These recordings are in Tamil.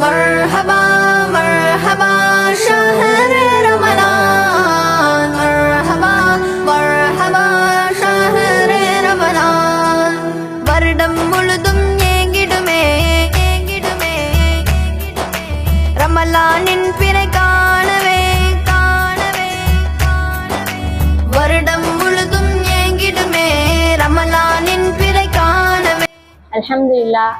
مرحبا مرحبا شهر رمضان مرحبا مرحبا شهر رمضان வருடம் முழுதும் ஏங்கிடுமே ரமலானின் பிறை காணவே வருடம் முழுதும் ஏங்கிடுமே ரமலானின் பிறை காணவே. அல்ஹம்துலில்லாஹ்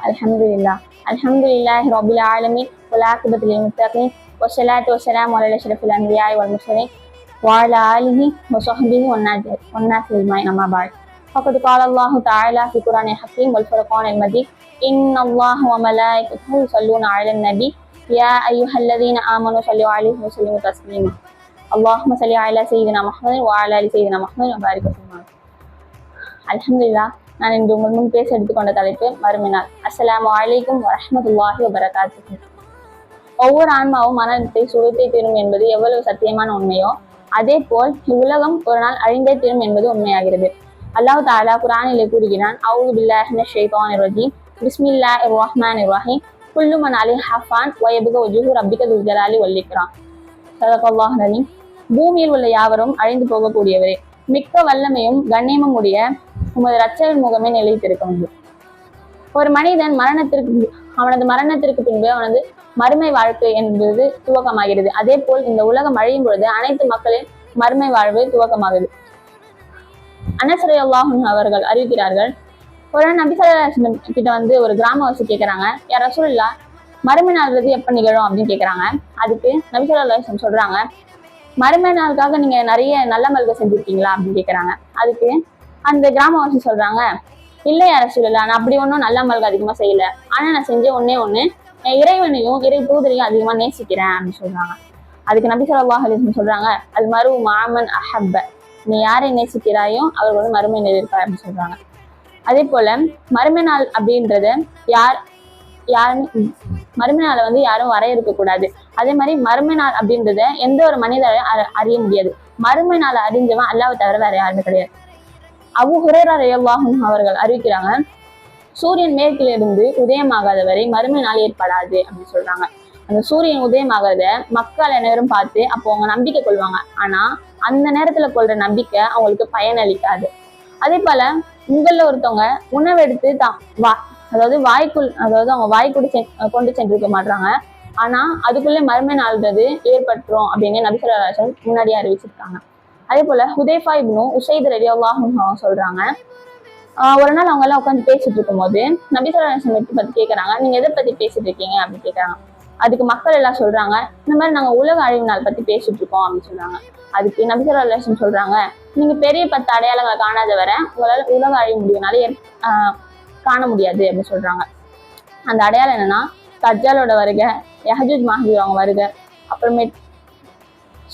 அல்ஹம்துலில்லாஹி ரப்பில் ஆலமீன் வல் ஆகிபத்து லில் முத்தகீன் வஸ்ஸலாத்து வஸ்ஸலாமு அலா அஷ்ரஃபில் அன்பியாஇ வல் முர்சலீன் வ அலா ஆலிஹி வ ஸஹ்பிஹி வன் நாஸ் அஜ்மஈன் அம்மா பஅத். ஃபक़த் क़ால அல்லாஹு தஆலா ஃபி குர்ஆனில் ஹக்கீம் வல் ஃபுர்கானில் மஜீத் இன்னல்லாஹ வ மலாயிகத்தஹு யுஸல்லூன அலன் நபி யா அய்யுஹல்லதீன ஆமனூ ஸல்லூ அலைஹி வ ஸல்லிமு தஸ்லீமா. அல்லாஹும்ம ஸல்லி அலா ஸய்யிதினா முஹம்மதின் வ அலா ஆலி ஸய்யிதினா முஹம்மதின் வ பாரிக் வஸல்லம். அல்ஹம்துலில்லாஹ். நான் இன்று உங்கள் முன் பேச எடுத்துக்கொண்ட தலைப்பு மறுமை நாள். அஸ்ஸலாமு அலைக்கும் வரஹ்மத்துல்லாஹி வபரகாத்துஹு. ஒவ்வொரு ஆன்மாவும் மரணத்தை சுவைத்தே தீரும் என்பது எவ்வளவு சத்தியமான உண்மையோ அதே போல் இவ்வுலகம் ஒரு நாள் அழிந்தே தீரும் என்பது உண்மையாகிறது. அல்லாஹ் தஆலா குர்ஆனிலே கூறுகிறான், அஊது பில்லாஹி மினஷ் ஷைத்தானிர் ரஜீம் பிஸ்மில்லாஹிர் ரஹ்மானிர் ரஹீம் குல்லு மன் அலைஹா ஃபான் வ யப்கா வஜ்ஹு ரப்பிக துல் ஜலாலி வல் இக்ராம். ஸதகல்லாஹுல் அலீம். பூமியில் உள்ள யாவரும் அழிந்து போகக்கூடியவரே, மிக்க வல்லமையும் கண்ணியமும் உடைய உமது இரட்சகர் முகமே நிலைத்திருக்கும். ஒரு மனிதன் அவனது மரணத்திற்கு பின்பு அவனது மறுமை வாழ்க்கை என்பது துவக்கமாகிறது. அதே போல் இந்த உலகம் அழியும் பொழுது அனைத்து மக்களின் மறுமை வாழ்வு துவக்கமாகுது. அனஸ் ரலியல்லாஹு அன்ஹு அவர்கள் அறிவிக்கிறார்கள், ஒரு நபி ஸல்லல்லாஹு அலைஹி வஸல்லம் கிட்ட வந்து ஒரு கிராமவாசி கேட்கறாங்க, யா ரசூலுல்லாஹ் மறுமை நாள்றது எப்ப நிகழும் அப்படின்னு கேட்கறாங்க. அதுக்கு நபி ஸல்லல்லாஹு அலைஹி வஸல்லம் சொல்றாங்க, மறுமை நாளுக்காக நீங்க நிறைய நல்ல மல்க செஞ்சிருக்கீங்களா அப்படின்னு கேட்கறாங்க. அதுக்கு அந்த கிராமவாசி சொல்றாங்க, இல்லை யா ரசூலுல்லாஹ், நான் அப்படி ஒன்றும் நல்ல மல்க அதிகமா செய்யல, ஆனா நான் செஞ்ச ஒன்னே என் இறைவனையும் இறை தூதரையும் அதிகமா நேசிக்கிறேன் அப்படின்னு சொல்றாங்க. அதுக்கு நபி ஸல்லல்லாஹு அலைஹி வஸல்லம் சொல்றாங்க, அது மறு மாமன் அஹப்ப, நீ யாரை நேசிக்கிறாயோ அவர் வந்து மறுமை நிலைப்பார் அப்படின்னு சொல்றாங்க. அதே போல மறுமை நாள் அப்படின்றத மறுமை நாளை வந்து யாரும் வரையறுக்க கூடாது. அதே மாதிரி மறுமை நாள் அப்படின்றத எந்த ஒரு மனிதரையும் அறிய முடியாது. மறுமை நாளை அறிஞ்சவன் அல்லாஹ்வை தவிர வேற யாருமே கிடையாது. அபூ ஹுரைரா ரலியல்லாஹு அன்ஹு அவர்கள் அறிவிக்கிறாங்க, சூரியன் மேற்கிலிருந்து உதயமாகாத வரை மறுமை நாள் ஏற்படாது அப்படின்னு சொல்றாங்க. அந்த சூரியன் உதயமாகாத மக்கள் அனைவரும் பார்த்து அப்போ அவங்க நம்பிக்கை கொள்வாங்க. ஆனா அந்த நேரத்துல கொள்ற நம்பிக்கை அவங்களுக்கு பயனளிக்காது. அதே போல உங்கள ஒருத்தவங்க உணவெடுத்து அவங்க வாய்க்குள் கொண்டு சென்றிருக்க மாட்டாங்க. ஆனா அதுக்குள்ளே மறுமை நாள்ன்றது ஏற்பட்டுரும் அப்படின்னு நபி ஸல்லல்லாஹு அலைஹி வஸல்லம் முன்னாடியே அறிவிச்சிருக்காங்க. அதே போல ஹுதைஃபா இப்னு உஸைத் ரலியல்லாஹு அன்ஹு சொல்றாங்க, ஒரு நாள் அவங்க எல்லாம் உட்காந்து பேசிட்டு இருக்கும் போது நபி ஸல்லல்லாஹு அலைஹி வஸல்லம் பத்தி கேட்கறாங்க, நீங்க எதை பத்தி பேசிட்டு இருக்கீங்க அப்படின்னு கேட்கறாங்க. அதுக்கு மக்கள் எல்லாம் சொல்றாங்க, இந்த மாதிரி நாங்க உலக அழிவு நாள் பத்தி பேசிட்டு இருக்கோம் அப்படின்னு சொல்றாங்க. அதுக்கு நபி ஸல்லல்லாஹு அலைஹி வஸல்லம் சொல்றாங்க, நீங்க பெரிய 10 அடையாளங்களை காணாத வரை உங்களால உலக அழிவு முடியும்னாலே காண முடியாது அப்படின்னு சொல்றாங்க. அந்த அடையாளம் என்னன்னா, தஜ்ஜாலோட வருகை, யஹ்ஜூஜ் மஹ்ஜூஜ் அவங்க வருகை, அப்புறமேட்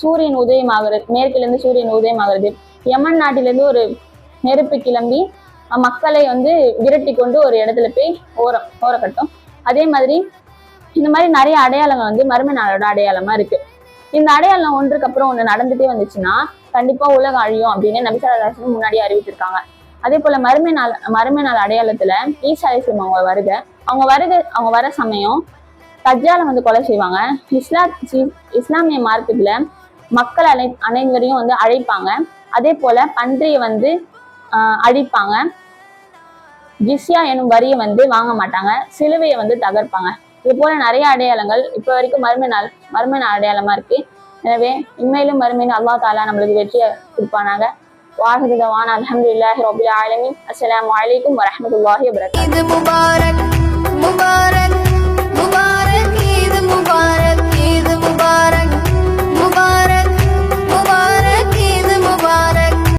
சூரியன் உதயமாகிறது, மேற்கிலிருந்து சூரியன் உதயமாகிறது, யமன் நாட்டிலிருந்து ஒரு நெருப்பு கிளம்பி மக்களை வந்து விரட்டி கொண்டு ஒரு இடத்துல போய் ஓரக்கட்டும். அதே மாதிரி இந்த மாதிரி நிறைய அடையாளங்கள் வந்து மறுமை நாளோட அடையாளமா இருக்கு. இந்த அடையாளம் ஒன்றுக்கு அப்புறம் ஒன்று நடந்துட்டே வந்துச்சுன்னா கண்டிப்பா உலகம் அழியும் அப்படின்னு நபி ஸல்லல்லாஹு அலைஹி வஸல்லம் முன்னாடியே அறிவிச்சிருக்காங்க. அதே போல மறுமை நாள் அடையாளத்துல ஈசா அலைஹிஸ்ஸலாம் அவங்க வர சமயம் தஜ்ஜாலை வந்து கொலை செய்வாங்க. இஸ்லாமிய மார்க்கெட்ல மக்கள் அனைவரையும் வந்து அழைப்பாங்க. அதே போல பன்றியை வந்து அழிப்பாங்க. ஜிஸ்யா எனும் வரியை வந்து வாங்க மாட்டாங்க. சிலுவையை வந்து தகர்ப்பாங்க. இது போல நிறைய அடையாளங்கள் இப்ப வரைக்கும் மறுமை நாள் அடையாளமா இருக்கு. எனவே உண்மையிலும் மறுமையில் அல்லாஹ் தஆலா நம்மளுக்கு வெற்றியை கொடுப்பானாங்க. வாஹிரு தவானா அல்ஹம்துலில்லாஹி ரப்பில் ஆலமீன். அஸ்ஸலாமு அலைக்கும் வரஹ்மத்துல்லாஹி வபரகாத்துஹு.